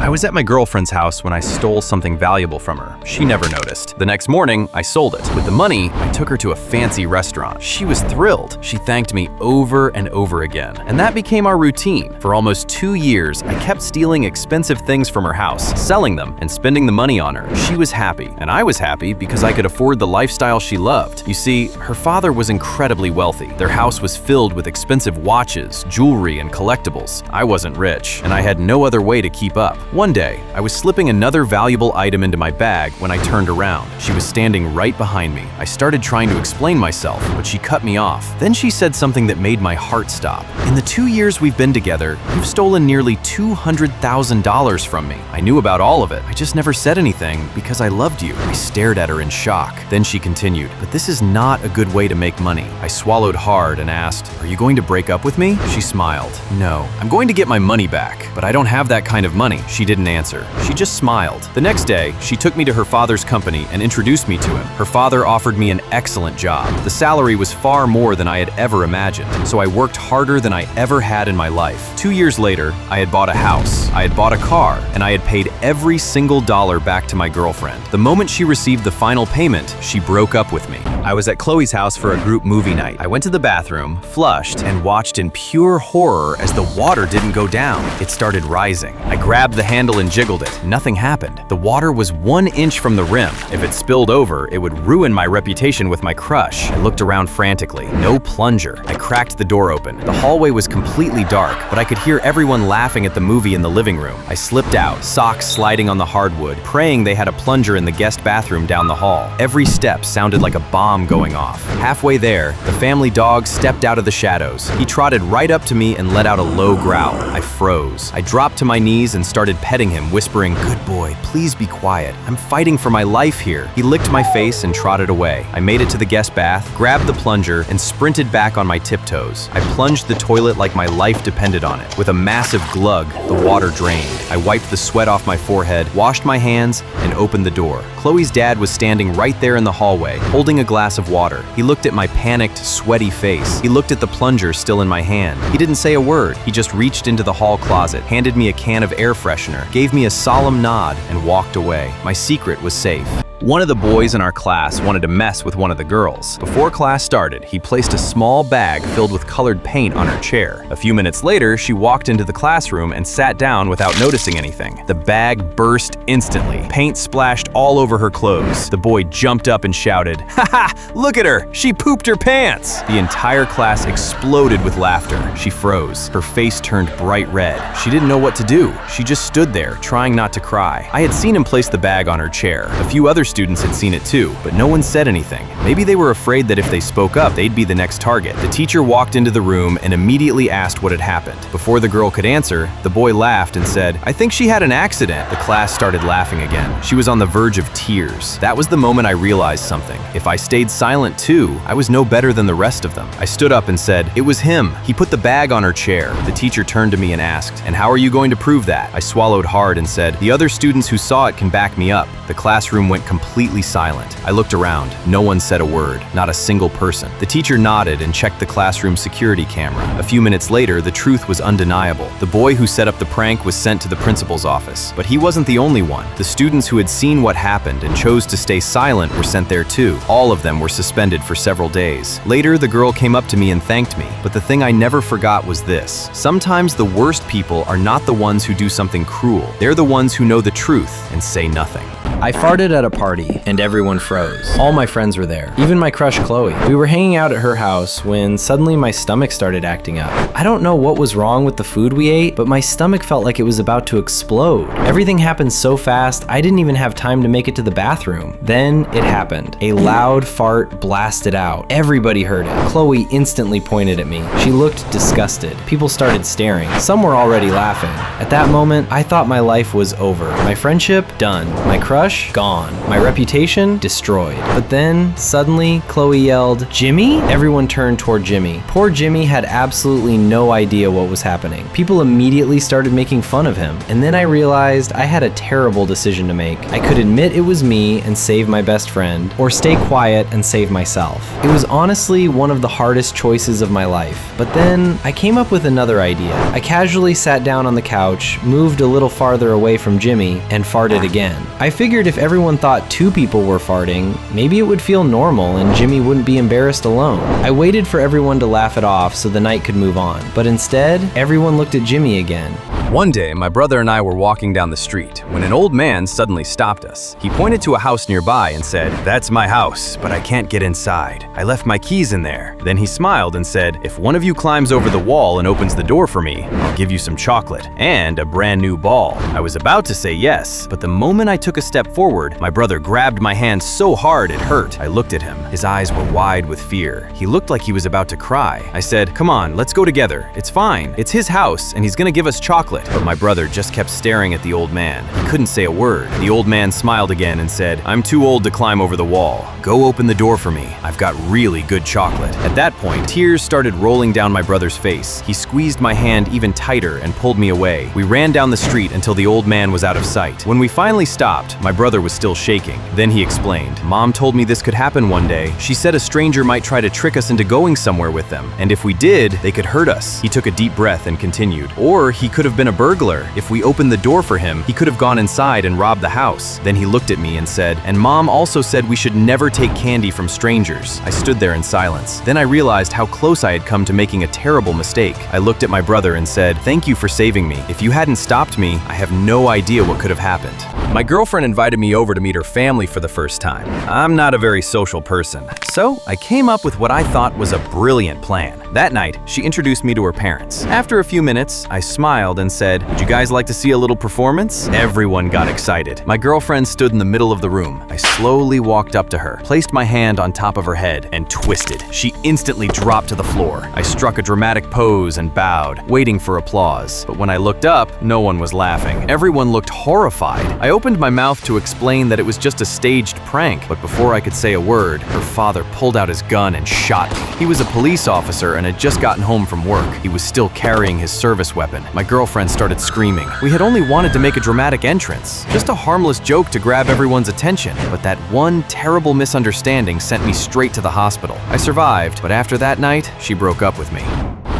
I was at my girlfriend's house when I stole something valuable from her. She never noticed. The next morning, I sold it. With the money, I took her to a fancy restaurant. She was thrilled. She thanked me over and over again. And that became our routine. For almost 2 years, I kept stealing expensive things from her house, selling them, and spending the money on her. She was happy, and I was happy because I could afford the lifestyle she loved. You see, her father was incredibly wealthy. Their house was filled with expensive watches, jewelry, and collectibles. I wasn't rich, and I had no other way to keep up. One day, I was slipping another valuable item into my bag when I turned around. She was standing right behind me. I started trying to explain myself, but she cut me off. Then she said something that made my heart stop. In the 2 years we've been together, you've stolen nearly $200,000 from me. I knew about all of it. I just never said anything because I loved you. I stared at her in shock. Then she continued, but this is not a good way to make money. I swallowed hard and asked, are you going to break up with me? She smiled. No, I'm going to get my money back, but I don't have that kind of money. She didn't answer. She just smiled. The next day, she took me to her father's company and introduced me to him. Her father offered me an excellent job. The salary was far more than I had ever imagined, so I worked harder than I ever had in my life. 2 years later, I had bought a house, I had bought a car, and I had paid every single dollar back to my girlfriend. The moment she received the final payment, she broke up with me. I was at Chloe's house for a group movie night. I went to the bathroom, flushed, and watched in pure horror as the water didn't go down. It started rising. I grabbed the handle and jiggled it. Nothing happened. The water was 1 inch from the rim. If it spilled over, it would ruin my reputation with my crush. I looked around frantically. No plunger. I cracked the door open. The hallway was completely dark, but I could hear everyone laughing at the movie in the living room. I slipped out, socks sliding on the hardwood, praying they had a plunger in the guest bathroom down the hall. Every step sounded like a bomb going off. Halfway there, the family dog stepped out of the shadows. He trotted right up to me and let out a low growl. I froze. I dropped to my knees and started petting him, whispering, "Good boy, please be quiet. I'm fighting for my life here." He licked my face and trotted away. I made it to the guest bath, grabbed the plunger, and sprinted back on my tiptoes. I plunged the toilet like my life depended on it. With a massive glug, the water drained. I wiped the sweat off my forehead, washed my hands, and opened the door. Chloe's dad was standing right there in the hallway, holding a glass of water. He looked at my panicked, sweaty face. He looked at the plunger still in my hand. He didn't say a word. He just reached into the hall closet, handed me a can of air freshener, gave me a solemn nod, and walked away. My secret was safe. One of the boys in our class wanted to mess with one of the girls. Before class started, he placed a small bag filled with colored paint on her chair. A few minutes later, she walked into the classroom and sat down without noticing anything. The bag burst instantly. Paint splashed all over her clothes. The boy jumped up and shouted, "Ha ha! Look at her! She pooped her pants!" The entire class exploded with laughter. She froze. Her face turned bright red. She didn't know what to do. She just stood there, trying not to cry. I had seen him place the bag on her chair. A few other students had seen it too, but no one said anything. Maybe they were afraid that if they spoke up, they'd be the next target. The teacher walked into the room and immediately asked what had happened. Before the girl could answer, the boy laughed and said, "I think she had an accident." The class started laughing again. She was on the verge of tears. That was the moment I realized something. If I stayed silent too, I was no better than the rest of them. I stood up and said, "It was him. He put the bag on her chair." The teacher turned to me and asked, "And how are you going to prove that?" I swallowed hard and said, "The other students who saw it can back me up." The classroom went completely silent. I looked around. No one said a word, not a single person. The teacher nodded and checked the classroom security camera. A few minutes later, the truth was undeniable. The boy who set up the prank was sent to the principal's office. But he wasn't the only one. The students who had seen what happened and chose to stay silent were sent there too. All of them were suspended for several days. Later, the girl came up to me and thanked me. But the thing I never forgot was this. Sometimes the worst people are not the ones who do something cruel. They're the ones who know the truth and say nothing. I farted at a party, and everyone froze. All my friends were there, even my crush Chloe. We were hanging out at her house when suddenly my stomach started acting up. I don't know what was wrong with the food we ate, but my stomach felt like it was about to explode. Everything happened so fast, I didn't even have time to make it to the bathroom. Then it happened. A loud fart blasted out. Everybody heard it. Chloe instantly pointed at me. She looked disgusted. People started staring. Some were already laughing. At that moment, I thought my life was over. My friendship, done. My crush, crush, gone. My reputation, destroyed. But then, suddenly, Chloe yelled, "Jimmy?" Everyone turned toward Jimmy. Poor Jimmy had absolutely no idea what was happening. People immediately started making fun of him. And then I realized I had a terrible decision to make. I could admit it was me and save my best friend, or stay quiet and save myself. It was honestly one of the hardest choices of my life. But then, I came up with another idea. I casually sat down on the couch, moved a little farther away from Jimmy, and farted again. I figured if everyone thought two people were farting, maybe it would feel normal and Jimmy wouldn't be embarrassed alone. I waited for everyone to laugh it off so the night could move on. But instead, everyone looked at Jimmy again. One day, my brother and I were walking down the street when an old man suddenly stopped us. He pointed to a house nearby and said, "That's my house, but I can't get inside. I left my keys in there." Then he smiled and said, "If one of you climbs over the wall and opens the door for me, I'll give you some chocolate and a brand new ball." I was about to say yes, but the moment I took a step forward, my brother grabbed my hand so hard it hurt. I looked at him. His eyes were wide with fear. He looked like he was about to cry. I said, "Come on, let's go together. It's fine. It's his house, and he's gonna give us chocolate." But my brother just kept staring at the old man. He couldn't say a word. The old man smiled again and said, "I'm too old to climb over the wall. Go open the door for me. I've got really good chocolate." At that point, tears started rolling down my brother's face. He squeezed my hand even tighter and pulled me away. We ran down the street until the old man was out of sight. When we finally stopped, my brother was still shaking. Then he explained, "Mom told me this could happen one day. She said a stranger might try to trick us into going somewhere with them, and if we did, they could hurt us." He took a deep breath and continued, "Or he could have been a burglar. If we opened the door for him, he could have gone inside and robbed the house." Then he looked at me and said, "And Mom also said we should never take candy from strangers." I stood there in silence. Then I realized how close I had come to making a terrible mistake. I looked at my brother and said, "Thank you for saving me. If you hadn't stopped me, I have no idea what could have happened." My girlfriend invited me over to meet her family for the first time. I'm not a very social person, so I came up with what I thought was a brilliant plan. That night, she introduced me to her parents. After a few minutes, I smiled and said, "Would you guys like to see a little performance?" Everyone got excited. My girlfriend stood in the middle of the room. I slowly walked up to her, placed my hand on top of her head, and twisted. She instantly dropped to the floor. I struck a dramatic pose and bowed, waiting for applause. But when I looked up, no one was laughing. Everyone looked horrified. I opened my mouth to explain that it was just a staged prank, but before I could say a word, her father pulled out his gun and shot me. He was a police officer and had just gotten home from work. He was still carrying his service weapon. My girlfriend started screaming. We had only wanted to make a dramatic entrance, just a harmless joke to grab everyone's attention. But that one terrible misunderstanding sent me straight to the hospital. I survived, but after that night, she broke up with me.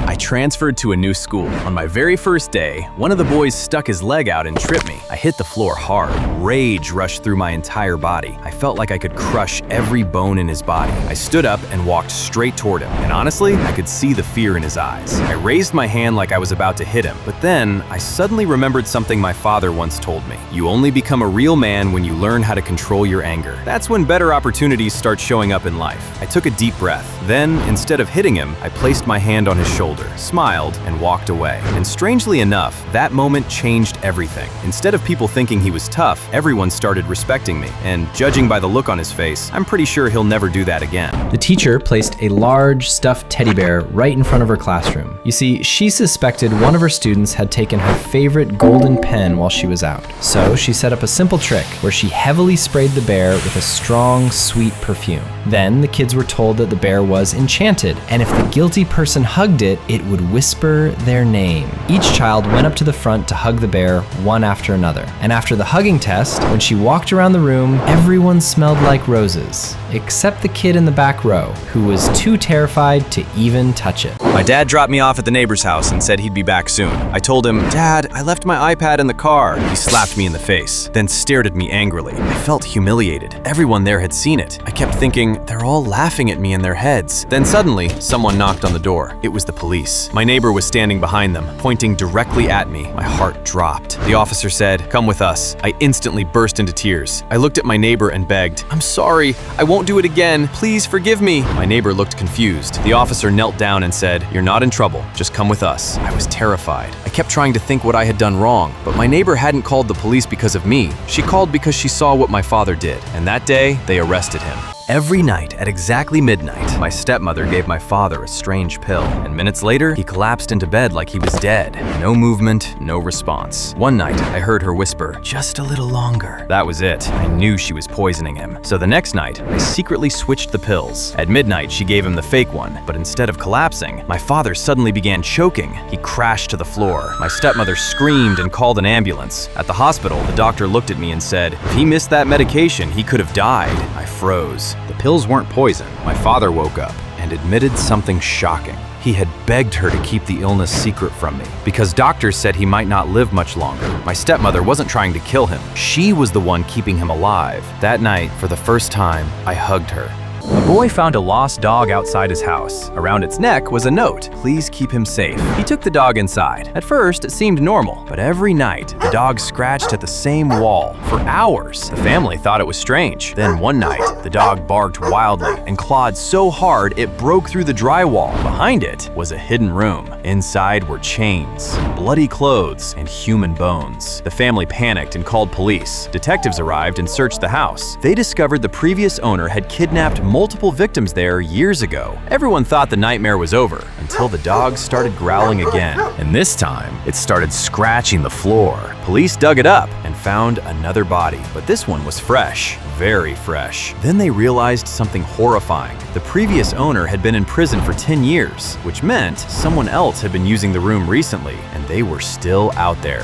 I transferred to a new school. On my very first day, one of the boys stuck his leg out and tripped me. I hit the floor hard. Rage rushed through my entire body. I felt like I could crush every bone in his body. I stood up and walked straight toward him, and honestly, I could see the fear in his eyes. I raised my hand like I was about to hit him, but then I suddenly remembered something my father once told me. You only become a real man when you learn how to control your anger. That's when better opportunities start showing up in life. I took a deep breath. Then, instead of hitting him, I placed my hand on his shoulder, smiled, and walked away. And strangely enough, that moment changed everything. Instead of people thinking he was tough, everyone started respecting me. And judging by the look on his face, I'm pretty sure he'll never do that again. The teacher placed a large stuffed teddy bear right in front of her classroom. You see, she suspected one of her students had taken her favorite golden pen while she was out. So she set up a simple trick where she heavily sprayed the bear with a strong, sweet perfume. Then the kids were told that the bear was enchanted, and if the guilty person hugged it, it would whisper their name. Each child went up to the front to hug the bear, one after another. And after the hugging test, when she walked around the room, everyone smelled like roses, except the kid in the back row, who was too terrified to even touch it. My dad dropped me off at the neighbor's house and said he'd be back soon. I told him, "Dad, I left my iPad in the car." He slapped me in the face, then stared at me angrily. I felt humiliated. Everyone there had seen it. I kept thinking, they're all laughing at me in their heads. Then suddenly, someone knocked on the door. It was the police. My neighbor was standing behind them, pointing directly at me. My heart dropped. The officer said, "Come with us." I instantly burst into tears. I looked at my neighbor and begged, "I'm sorry. I won't do it again. Please forgive me." My neighbor looked confused. The officer knelt down and said, "You're not in trouble. Just come with us." I was terrified. I kept trying to think what I had done wrong, but my neighbor hadn't called the police because of me. She called because she saw what my father did, and that day, they arrested him. Every night at exactly midnight, my stepmother gave my father a strange pill, and minutes later, he collapsed into bed like he was dead. No movement, no response. One night, I heard her whisper, "Just a little longer." That was it. I knew she was poisoning him. So the next night, I secretly switched the pills. At midnight, she gave him the fake one, but instead of collapsing, my father suddenly began choking. He crashed to the floor. My stepmother screamed and called an ambulance. At the hospital, the doctor looked at me and said, "If he missed that medication, he could have died." I froze. The pills weren't poison. My father woke up and admitted something shocking. He had begged her to keep the illness secret from me because doctors said he might not live much longer. My stepmother wasn't trying to kill him. She was the one keeping him alive. That night, for the first time, I hugged her. A boy found a lost dog outside his house. Around its neck was a note, "Please keep him safe." He took the dog inside. At first, it seemed normal, but every night, the dog scratched at the same wall for hours. The family thought it was strange. Then one night, the dog barked wildly and clawed so hard it broke through the drywall. Behind it was a hidden room. Inside were chains, bloody clothes, and human bones. The family panicked and called police. Detectives arrived and searched the house. They discovered the previous owner had kidnapped multiple victims there years ago. Everyone thought the nightmare was over until the dog started growling again. And this time, it started scratching the floor. Police dug it up and found another body, but this one was fresh, very fresh. Then they realized something horrifying. The previous owner had been in prison for 10 years, which meant someone else had been using the room recently, and they were still out there.